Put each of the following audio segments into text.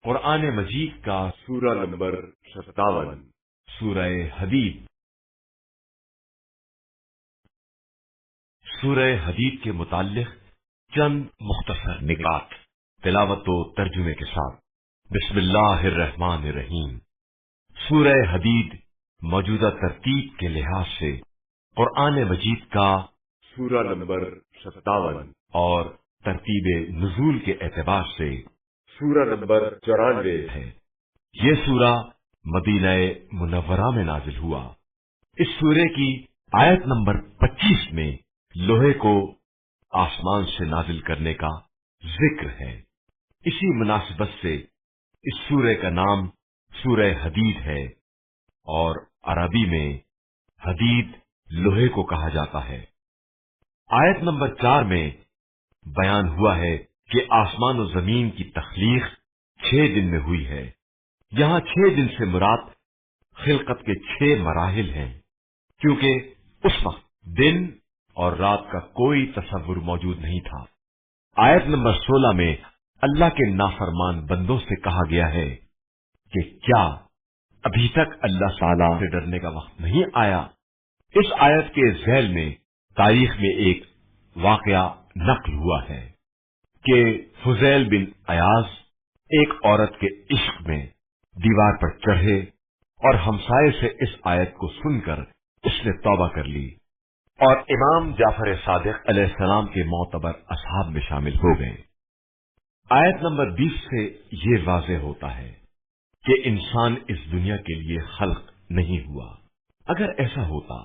قرآن مجید کا سورہ نمبر 57 سورہ حدید۔ سورہ حدید کے متعلق چند مختصر نکات تلاوت و ترجمے کے ساتھ۔ بسم اللہ الرحمن الرحیم۔ سورہ حدید موجودہ ترتیب کے لحاظ سے قرآن مجید کا سورہ نمبر 57 اور ترتیب نزول کے اعتبار سے سورہ نمبر 94 ہے۔ یہ سورہ مدینہ منورہ میں نازل ہوا۔ اس سورے کی آیت نمبر 25 میں لوہے کو آسمان سے نازل کرنے کا ذکر ہے۔ اسی مناسبت سے اس سورے کا نام سورہ حدید ہے اور عربی میں حدید لوہے کو کہا جاتا ہے۔ آیت نمبر 4 میں بیان ہوا ہے کہ آسمان و زمین کی تخلیق 6 دن میں ہوئی ہے۔ یہاں 6 دن سے مراد خلقت کے 6 مراحل ہیں، کیونکہ اس وقت دن اور رات کا کوئی تصور موجود نہیں تھا۔ آیت نمبر 16 میں اللہ کے نافرمان بندوں سے کہا گیا ہے کہ کیا ابھی تک اللہ تعالیٰ سے ڈرنے کا وقت نہیں آیا؟ اس آیت کے ذیل میں تاریخ میں ایک واقعہ نقل ہوا ہے کہ فضیل بن عیاض ایک عورت کے عشق میں دیوار پر چڑھے اور ہمسائے سے اس آیت کو سن کر اس نے توبہ کر لی اور امام جعفر صادق علیہ السلام کے معتبر اصحاب میں شامل ہو گئے۔ آیت نمبر 20 سے یہ واضح ہوتا ہے کہ انسان اس دنیا کے لیے خلق نہیں ہوا۔ اگر ایسا ہوتا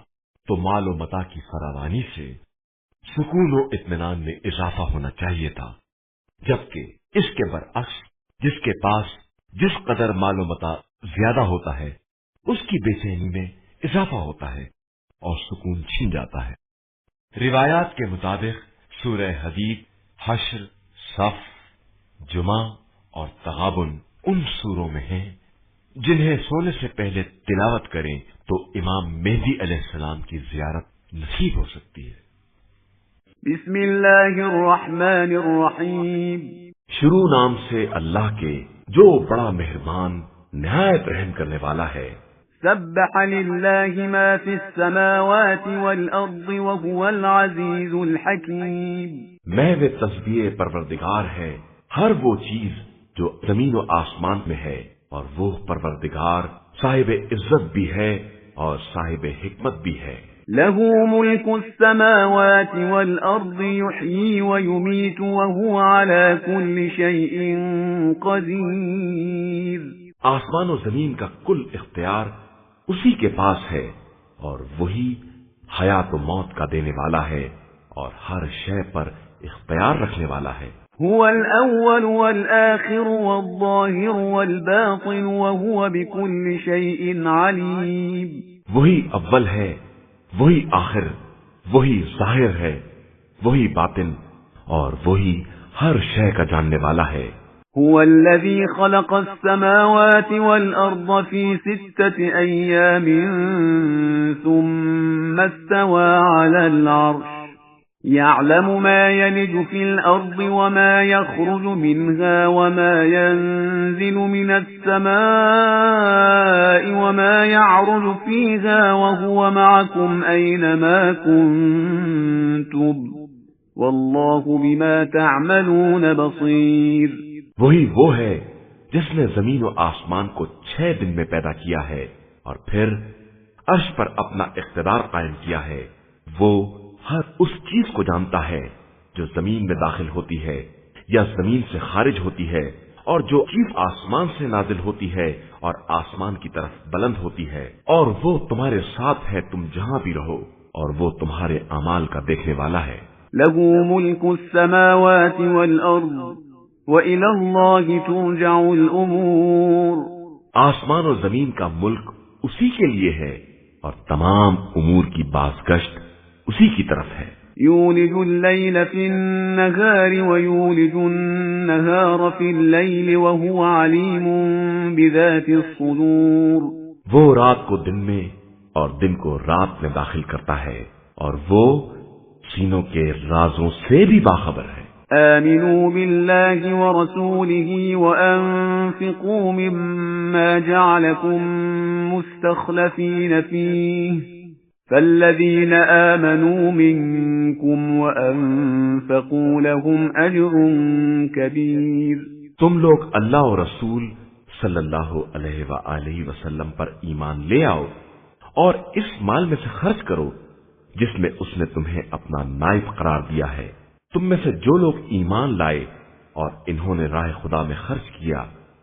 تو مال و متاع کی فراوانی سے سکون و اطمینان میں اضافہ ہونا چاہیے تھا، جبکہ اس کے برعکس جس کے پاس جس قدر مال و متاع زیادہ ہوتا ہے اس کی بے چینی میں اضافہ ہوتا ہے اور سکون چھن جاتا ہے۔ روایات کے مطابق سورہ حدید حشر، صف، جمعہ اور تغابن ان سوروں میں ہیں جنہیں سونے سے پہلے تلاوت کریں تو امام مہدی علیہ السلام کی زیارت نصیب ہو سکتی ہے۔ بسم اللہ الرحمن الرحیم۔ شروع نام سے اللہ کے جو بڑا مہربان نہایت رحم کرنے والا ہے۔ سبح للہ ما فی السماوات والارض وهو العزیز الحکیم۔ محو تسبیح پروردگار ہے ہر وہ چیز جو زمین و آسمان میں ہے، اور وہ پروردگار صاحب عزت بھی ہے اور صاحب حکمت بھی ہے۔ له ملك السماوات والأرض يحيي ويميت وهو على كل شيء قدير۔ آسمان و زمین کا کل اختیار اسی کے پاس ہے اور وہی حیات و موت کا دینے والا ہے اور ہر شے پر اختیار رکھنے والا ہے۔ هو الأول والآخر والظاهر والباطن وهو بكل شيء عليم۔ وہی اول ہے، وہی آخر، وہی ظاہر ہے، وہی باطن اور وہی ہر شے کا جاننے والا ہے۔ هو الذي خلق السماوات والأرض في 6 أيام ثم استوى على العرش يعلم ما يلج في الأرض وما يخرج منها وما ينزل من السماء وما يعرج فيها وهو معكم أينما كنتم والله بما تعملون بصير۔ وہی وہ ہے جس نے زمین و آسمان کو 6 دن میں پیدا کیا ہے اور پھر عرش پر اپنا اقتدار قائم کیا ہے۔ وہ ہر اس چیز کو جانتا ہے جو زمین میں داخل ہوتی ہے یا زمین سے خارج ہوتی ہے، اور جو چیز آسمان سے نازل ہوتی ہے اور آسمان کی طرف بلند ہوتی ہے، اور وہ تمہارے ساتھ ہے تم جہاں بھی رہو، اور وہ تمہارے اعمال کا دیکھنے والا ہے۔ لَهُ مُلْكُ السَّمَاوَاتِ وَالْأَرْضِ وَإِلَى اللَّهِ تُرْجَعُ الْأُمُورُ۔ آسمان و زمین کا ملک اسی کے لیے ہے اور تمام امور کی بازگشت اسی کی طرف ہے۔ يولج الليل في النهار ويولج النهار في الليل وهو عليم بذات الصدور۔ وہ رات کو دن میں اور دن کو رات میں داخل کرتا ہے اور وہ سینوں کے رازوں سے بھی باخبر ہے۔ آمنوا بالله ورسوله وأنفقوا مما جعلكم مستخلفين فيه فالذين آمنوا منكم وأنفقوا لهم أجر كبير. تم لوگ اللہ اور رسول صلی اللہ علیہ وآلہ وسلم پر ایمان لے آؤ اور اس مال میں سے خرچ کرو جس میں اس نے تمہیں اپنا نائب قرار دیا ہے. تم میں سے جو لوگ ایمان لائے اور انہوں نے راہ خدا میں خرچ کیا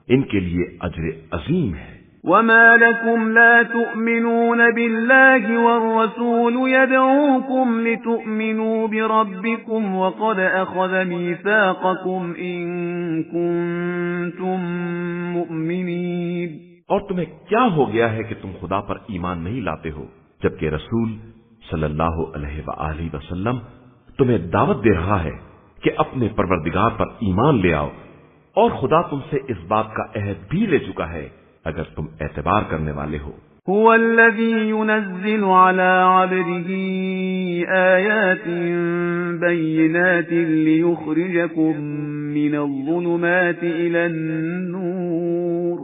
ان کے لیے اجر عظیم ہے. وما لكم لا تؤمنون بالله والرسول يدعوكم لتؤمنوا بربكم وقد أخذ ميثاقكم إن كنتم مؤمنين. اور تمہیں کیا ہو گیا ہے کہ تم خدا پر ایمان نہیں لاتے ہو جبکہ رسول صلی اللہ علیہ وآلہ وسلم تمہیں دعوت دے رہا ہے کہ اپنے پروردگار پر ایمان لے آؤ اور خدا تم سے اس بات کا عہد بھی لے چکا ہے اگر تم اعتبار کرنے والے ہو. هو الذي ينزل على عبده آيات بينات ليخرجكم من الظلمات إلى النور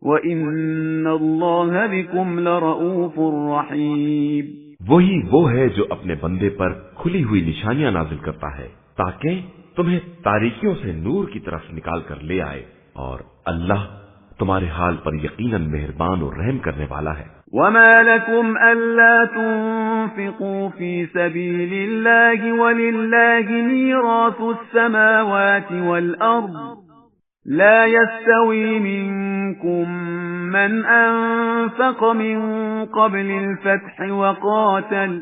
وإن الله بكم لرؤوف رحيم. وہی وہ ہے جو اپنے بندے پر کھلی ہوئی نشانیاں نازل کرتا ہے تاکہ تمہیں تاریکیوں سے نور کی طرف نکال کر لے آئے اور اللہ تمہارے حال پر یقیناً مہربان اور رحم کرنے والا ہے. وما لكم ألا تنفقوا في سبيل الله ولله ميراث السماوات والأرض لا يستوي منكم من أنفق من قبل الفتح وقاتل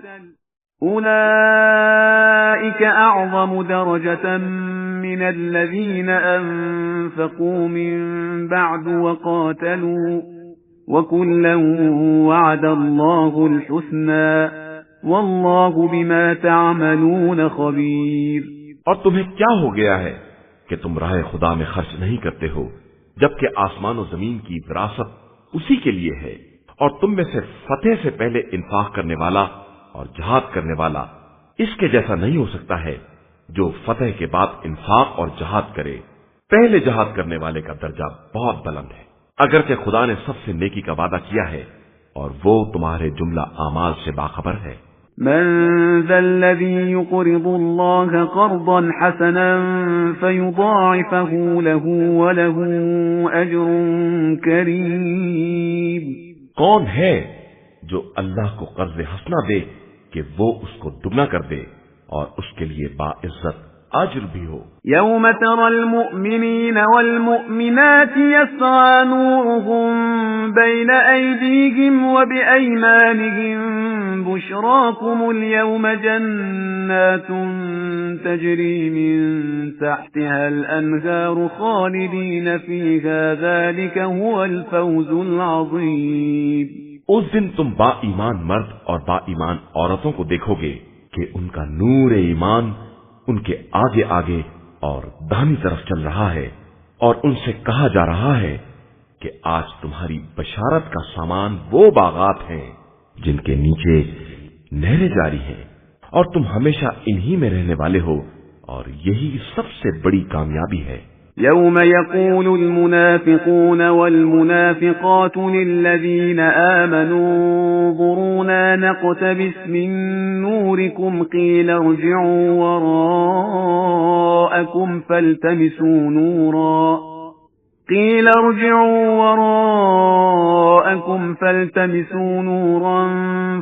أولئك أعظم درجة من الذين أنفقوا من بعد وقاتلوا وكلا وعد الله الحسنى والله بما تعملون خبير. اور تمہیں کیا ہو گیا ہے کہ تم راہ خدا میں خرچ نہیں کرتے ہو جبکہ آسمان و زمین کی وراثت اسی کے لیے ہے اور تم میں سے فتح سے پہلے انفاق کرنے والا اور جہاد کرنے والا اس کے جیسا نہیں ہو سکتا ہے جو فتح کے بعد انفاق اور جہاد کرے. پہلے جہاد کرنے والے کا درجہ بہت بلند ہے اگرچہ خدا نے سب سے نیکی کا وعدہ کیا ہے اور وہ تمہارے جملہ اعمال سے باخبر ہے. من ذا الذي يقرض الله قرضا حسنا فيضاعفه له وله أجر كريم. کون ہے جو اللہ کو قرض حسنہ دے کہ وہ اس کو دگنا کر دے اور اس کے لیے باعزت اجر بھی ہو. يوم ترى المؤمنين والمؤمنات يسعى نورهم بين أيديهم وبأيمانهم بشراكم اليوم جنات تجري من تحتها الأنهار خالدين فيها ذلك هو الفوز العظيم. اس دن تم با ایمان مرد اور با ایمان عورتوں کو دیکھو گے کہ ان کا نور ایمان ان کے آگے آگے اور داہنی طرف چل رہا ہے اور ان سے کہا جا رہا ہے کہ آج تمہاری بشارت کا سامان وہ باغات ہیں جن کے نیچے نہریں جاری ہیں اور تم ہمیشہ انہی میں رہنے والے ہو اور یہی سب سے بڑی کامیابی ہے. يوم يقول المنافقون والمنافقات للذين آمنوا انظرونا نقتبس من نوركم قيل ارجعوا وراءكم فالتمسوا نورا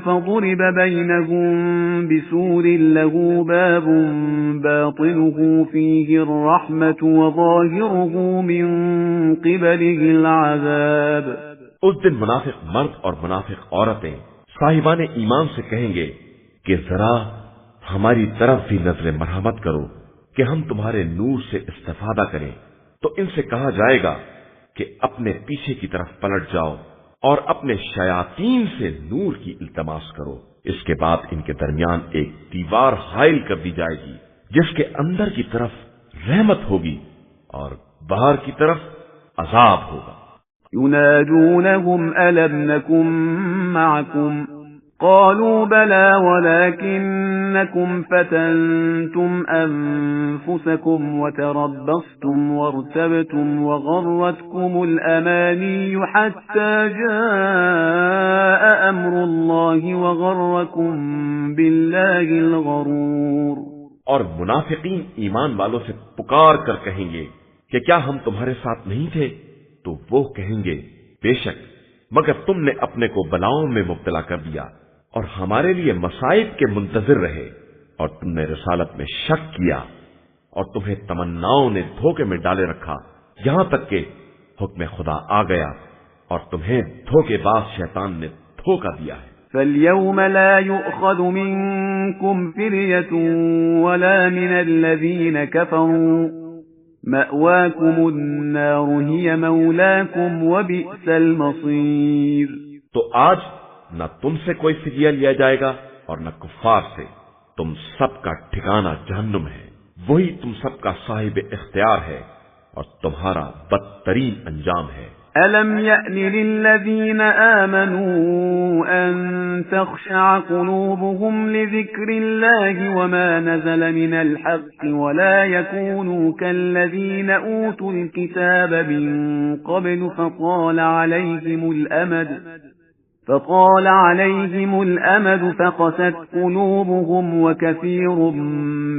فضرب بينهم بسور له باب باطنه فيه الرحمة وظاهره من قبله العذاب. اس دن منافق مرد اور منافق عورتیں صاحبان ایمان سے کہیں گے کہ ذرا ہماری طرف بھی نظر مرحمت کرو کہ ہم تمہارے نور سے استفادہ کریں. تو ان سے کہا جائے گا کہ اپنے پیچھے کی طرف پلٹ جاؤ اور اپنے شیاطین سے نور کی التماس کرو. اس کے بعد ان کے درمیان ایک دیوار حائل کر دی جائے گی جس کے اندر کی طرف رحمت ہوگی اور باہر کی طرف عذاب ہوگا. ينادونهم ألم نكن معكم قالوا بلى ولكنكم فتنتم أنفسكم وتربصتم وارتبتم وغرتكم الأماني حتى جاء أمر الله وغركم بالله الغرور۔ اور منافقین ایمان والوں سے پکار کر کہیں گے کہ کیا ہم تمہارے ساتھ نہیں تھے؟ تو وہ کہیں گے بے شک مگر تم نے اپنے کو بلاؤں میں مبتلا کر دیا اور ہمارے لیے مصائب کے منتظر رہے، اور تم نے رسالت میں شک کیا اور تمہیں تمناؤں نے دھوکے میں ڈالے رکھا، یہاں تک کہ حکم خدا آ گیا اور تمہیں دھوکے باز شیطان نے دھوکا دیا ہے۔ فَالْيَوْمَ لَا يُؤْخَذُ مِنكُمْ فِدْيَةٌ وَلَا مِنَ الَّذِينَ كَفَرُوا مَأْوَاكُمُ النَّارُ هِيَ مَوْلَاكُمْ وَبِئْسَ الْمَصِيرُ۔ تو آج نہ تم سے کوئی فدیہ لیا جائے گا اور نہ کفار سے، تم سب کا ٹھکانہ جہنم ہے، وہی تم سب کا صاحب اختیار ہے اور تمہارا بدترین انجام ہے۔ أَلَمْ يَأْنِ لِلَّذِينَ آمَنُوا أَن تَخْشَعَ قُلُوبُهُمْ لِذِكْرِ اللَّهِ وَمَا نَزَلَ مِنَ الْحَقِّ وَلَا يَكُونُوا كَالَّذِينَ أُوتُوا الْكِتَابَ مِن قَبْلُ فَطَالَ عَلَيْهِمُ الْأَمَدُ فَقَسَتْ قُلُوبُهُمْ وَكَثِيرٌ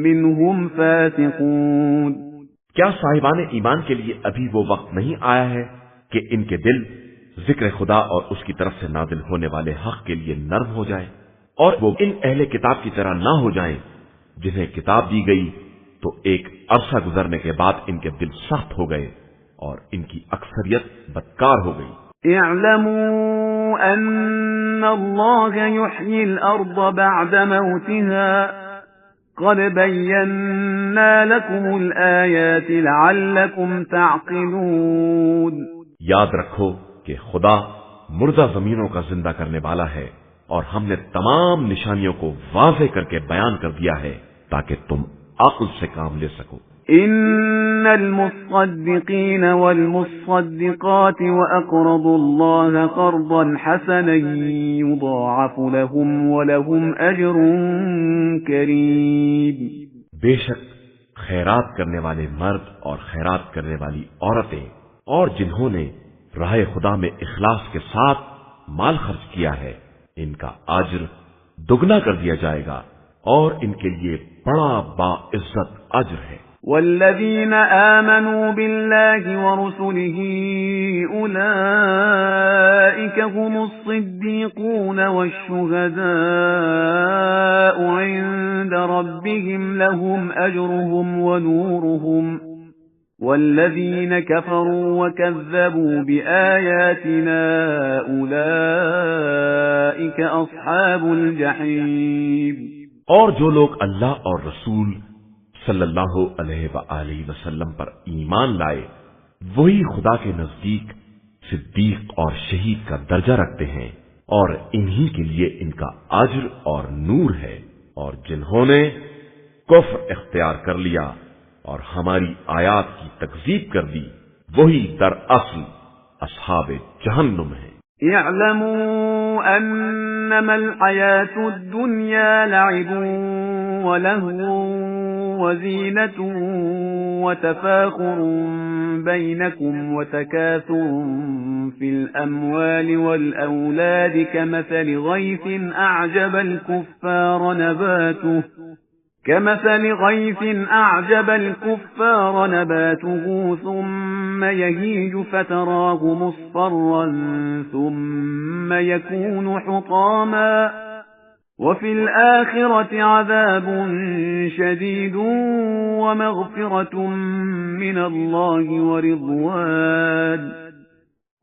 مِّنْهُمْ فَاسِقُونَ۔ کیا صاحبان ایمان کے لیے ابھی وہ وقت نہیں آیا ہے کہ ان کے دل ذکر خدا اور اس کی طرف سے نازل ہونے والے حق کے لیے نرم ہو جائے اور وہ ان اہل کتاب کی طرح نہ ہو جائیں جنہیں کتاب دی گئی تو ایک عرصہ گزرنے کے بعد ان کے دل سخت ہو گئے اور ان کی اکثریت بدکار ہو گئی۔ اعلموا ان اللہ یحیی الارض بعد موتها قد بَيَّنَّا لَكُمُ الْآيَاتِ لَعَلَّكُمْ تَعْقِلُونَ۔ یاد رکھو کہ خدا مردہ زمینوں کا زندہ کرنے والا ہے اور ہم نے تمام نشانیوں کو واضح کر کے بیان کر دیا ہے تاکہ تم عقل سے کام لے سکو۔ ان المصدقین والمصدقات واقرضوا الله قرضا حسنا يضاعف لهم ولهم اجر کریم۔ بے شک خیرات کرنے والے مرد اور خیرات کرنے والی عورتیں اور جنہوں نے راہ خدا میں اخلاص کے ساتھ مال خرچ کیا ہے ان کا اجر دگنا کر دیا جائے گا اور ان کے لیے بڑا باعزت اجر ہے۔ والذین آمنوا باللہ ورسلہ اولئک هم الصدیقون والشہداء عند ربهم لهم اجرهم ونورهم والذین كفروا وكذبوا بآیاتنا اولئک اصحاب الجحیم۔ اور جو لوگ اللہ اور رسول صلی اللہ علیہ وآلہ وسلم پر ایمان لائے وہی خدا کے نزدیک صدیق اور شہید کا درجہ رکھتے ہیں اور انہی کے لیے ان کا اجر اور نور ہے، اور جنہوں نے کفر اختیار کر لیا اور ہماری آیات کی تکذیب کر دی وہی دراصل اصحاب جہنم ہیں۔ اعلموا انما الحیاة الدنیا لعب ولهو وزینة وتفاخر بینکم وتکاثر فی الاموال والاولاد كمثل غیث أعجب الكفار نباته ثم يهيج فتراه مصفرا ثم يكون حطاما وفي الآخرة عذاب شديد ومغفرة من الله ورضوان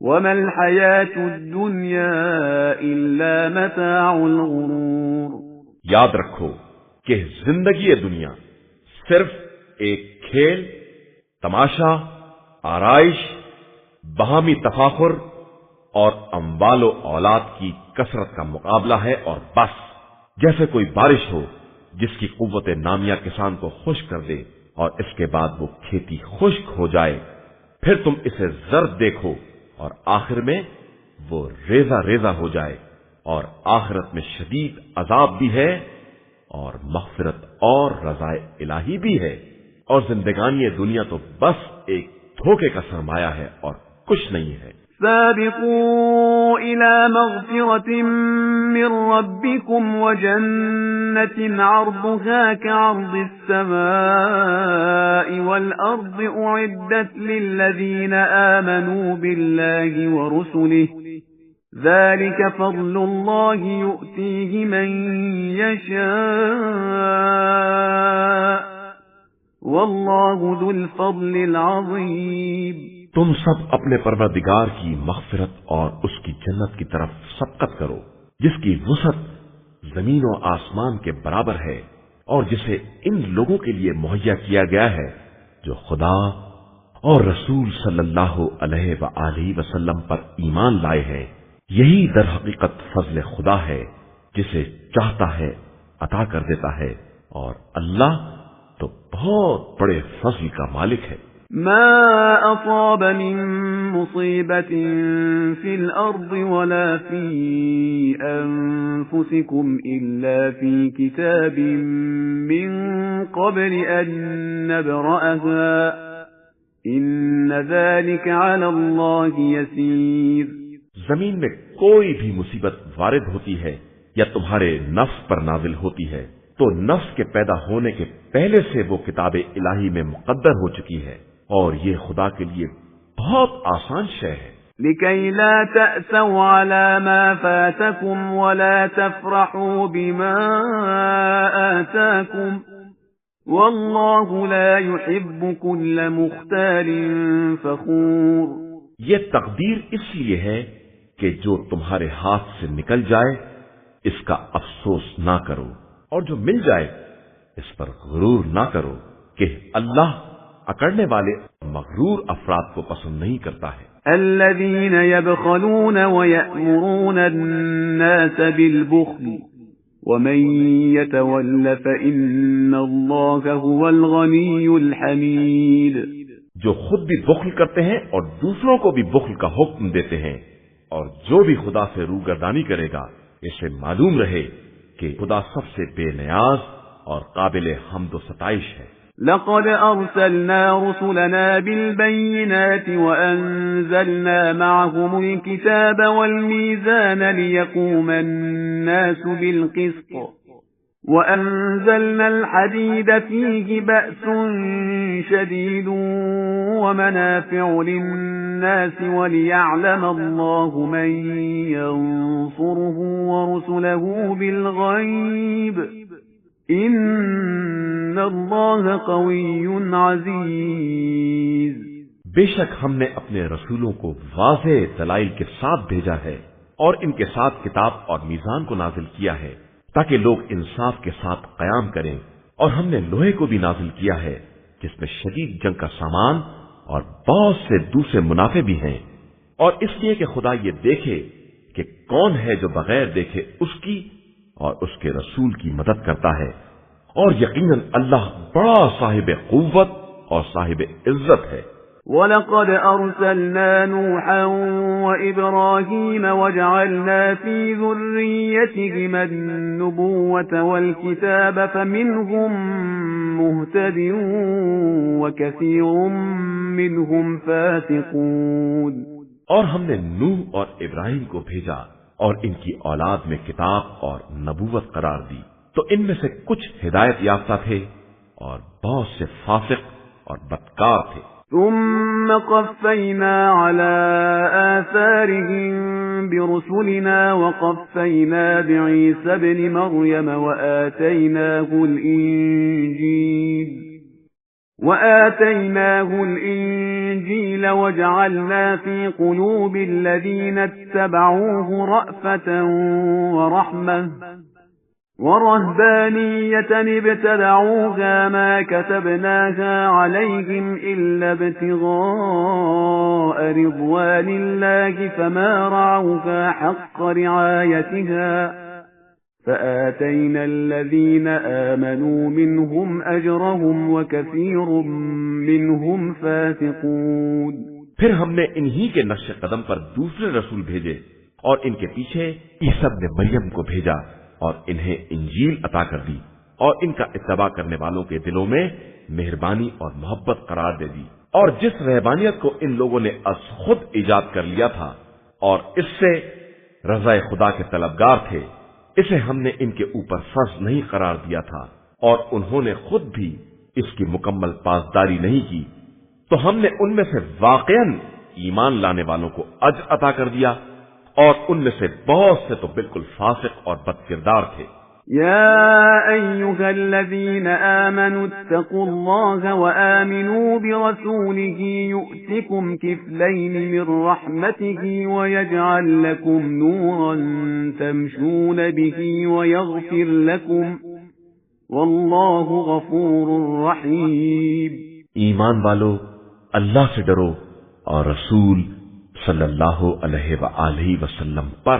وما الحياة الدنيا إلا متاع الغرور۔ یاد رکھو کہ زندگی دنیا صرف ایک کھیل، تماشا، آرائش، باہمی تفاخر اور اموال و اولاد کی کثرت کا مقابلہ ہے، اور بس جیسے کوئی بارش ہو جس کی قوت نامیہ کسان کو خشک کر دے اور اس کے بعد وہ کھیتی خشک ہو جائے، پھر تم اسے زرد دیکھو اور آخر میں وہ ریزہ ریزہ ہو جائے، اور آخرت میں شدید عذاب بھی ہے اور مغفرت اور رضا الہی بھی ہے، اور زندگانی دنیا تو بس ایک دھوکے کا سرمایہ ہے اور کچھ نہیں ہے۔ سابقوا إلى مغفرة من ربكم وجنة عرضها كعرض السماء والأرض أعدت للذين آمنوا بالله ورسله ذلك فضل الله يؤتيه من يشاء والله ذو الفضل العظيم۔ تم سب اپنے پروردگار کی مغفرت اور اس کی جنت کی طرف سبقت کرو جس کی وسعت زمین و آسمان کے برابر ہے، اور جسے ان لوگوں کے لیے مہیا کیا گیا ہے جو خدا اور رسول صلی اللہ علیہ وآلہ وسلم پر ایمان لائے ہیں۔ یہی در حقیقت فضل خدا ہے، جسے چاہتا ہے عطا کر دیتا ہے، اور اللہ تو بہت بڑے فضل کا مالک ہے۔ ما أصاب من مصيبة في الأرض ولا في أنفسكم إلا في كتاب من قبل أن نبرأها إن ذلك على الله يسير۔ زمین میں کوئی بھی مصیبت وارد ہوتی ہے یا تمہارے نفس پر نازل ہوتی ہے تو نفس کے پیدا ہونے کے پہلے سے وہ کتاب الہی میں مقدر ہو چکی ہے، اور یہ خدا کے لیے بہت آسان شے ہے۔ لكي لا تأسوا على ما فاتكم ولا تفرحوا بما آتاكم والله لا يحب كل مختال فخور۔ یہ تقدیر اس لیے ہے کہ جو تمہارے ہاتھ سے نکل جائے اس کا افسوس نہ کرو، اور جو مل جائے اس پر غرور نہ کرو کہ اللہ اکڑنے والے مغرور افراد کو پسند نہیں کرتا ہے۔ الذين يبخلون ويأمرون الناس بالبخل ومن يتول فإن الله هو الغني الحميد۔ جو خود بھی بخل کرتے ہیں اور دوسروں کو بھی بخل کا حکم دیتے ہیں، اور جو بھی خدا سے روگردانی کرے گا اسے معلوم رہے کہ خدا سب سے بے نیاز اور قابل حمد و ستائش ہے۔ لقد أرسلنا رسلنا بالبينات وأنزلنا معهم الكتاب والميزان ليقوم الناس بالقسط وأنزلنا الحديد فيه بأس شديد ومنافع للناس وليعلم الله من ينصره ورسله بالغيب ان اللہ قوی عزیز۔ بے شک ہم نے اپنے رسولوں کو واضح دلائل کے ساتھ بھیجا ہے اور ان کے ساتھ کتاب اور میزان کو نازل کیا ہے تاکہ لوگ انصاف کے ساتھ قیام کریں، اور ہم نے لوہے کو بھی نازل کیا ہے جس میں شدید جنگ کا سامان اور بہت سے دوسرے منافع بھی ہیں، اور اس لیے کہ خدا یہ دیکھے کہ کون ہے جو بغیر دیکھے اس کی اور اس کے رسول کی مدد کرتا ہے، اور یقیناً اللہ بڑا صاحب قوت اور صاحب عزت ہے۔ وَلَقَدْ أَرْسَلْنَا نُوحًا وَإِبْرَاهِيمَ وَجَعَلْنَا فِي ذُرِّيَّتِهِمَا النُّبُوَّةَ وَالْكِتَابَ فَمِنْهُمْ مُهْتَدٍ وَكَثِيرٌ مِّنْهُمْ فَاسِقُونَ۔ اور ہم نے نوح اور ابراہیم کو بھیجا اور ان کی اولاد میں کتاب اور نبوت قرار دی، تو ان میں سے کچھ ہدایت یافتہ تھے اور بہت سے فاسق اور بدکار تھے۔ ثم قفينا على آثارهم برسلنا وقفينا بعيسى ابن مريم وآتيناه الإنجيل وجعلنا في قلوب الذين اتبعوه رأفة ورحمة ورهبانية ابتدعوها ما كتبناها عليهم إلا ابتغاء رضوان الله فما رعوها حق رعايتها فآتينا الذين آمنوا منهم أجرهم وكثير منهم فاسقون۔ پھر ہم نے انہی کے نقش قدم پر دوسرے رسول بھیجے اور ان کے پیچھے عیسی ابن مریم کو بھیجا اور انہیں انجیل عطا کر دی اور ان کا اتباع کرنے والوں کے دلوں میں مہربانی اور محبت قرار دے دی، اور جس رہبانیت کو ان لوگوں نے از خود ایجاد کر لیا تھا اور اس سے رضا خدا کے طلبگار تھے، اسے ہم نے ان کے اوپر فرض نہیں قرار دیا تھا اور انہوں نے خود بھی اس کی مکمل پاسداری نہیں کی، تو ہم نے ان میں سے واقعاً ایمان لانے والوں کو اجر عطا کر دیا اور ان میں سے بہت سے تو بالکل فاسق اور بد کردار تھے۔ يا أيها الذين آمنوا اتقوا الله وآمنوا برسوله يؤتكم كفلين من رحمته ويجعل لكم نورا تمشون به ويغفر لكم والله غفور رحيم۔ ایمان والو، اللہ سے ڈرو اور رسول صلی اللہ علیہ وآلہ وسلم پر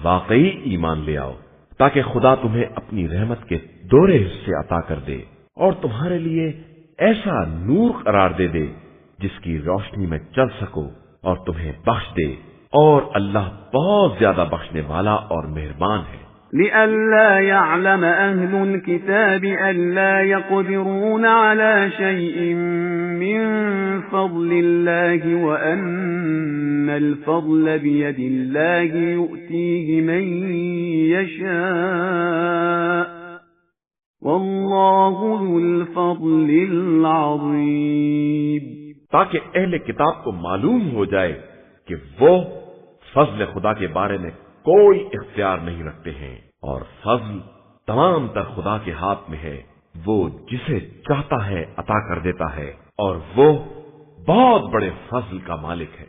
واقعی ایمان لے آؤ تاکہ خدا تمہیں اپنی رحمت کے دوہرے حصے عطا کر دے اور تمہارے لیے ایسا نور قرار دے دے جس کی روشنی میں چل سکو اور تمہیں بخش دے، اور اللہ بہت زیادہ بخشنے والا اور مہربان ہے۔ لئلا يعلم أهل الكتاب ألا يقدرون على شيء من فضل الله وأن الفضل بيد الله يؤتيه من يشاء والله ذو الفضل العظيم۔ تاکہ اہل کتاب کو معلوم ہو جائے کہ وہ فضل خدا کے بارے میں کوئی اختیار نہیں رکھتے ہیں، اور فضل تمام تر خدا کے ہاتھ میں ہے، وہ جسے چاہتا ہے عطا کر دیتا ہے، اور وہ بہت بڑے فضل کا مالک ہے۔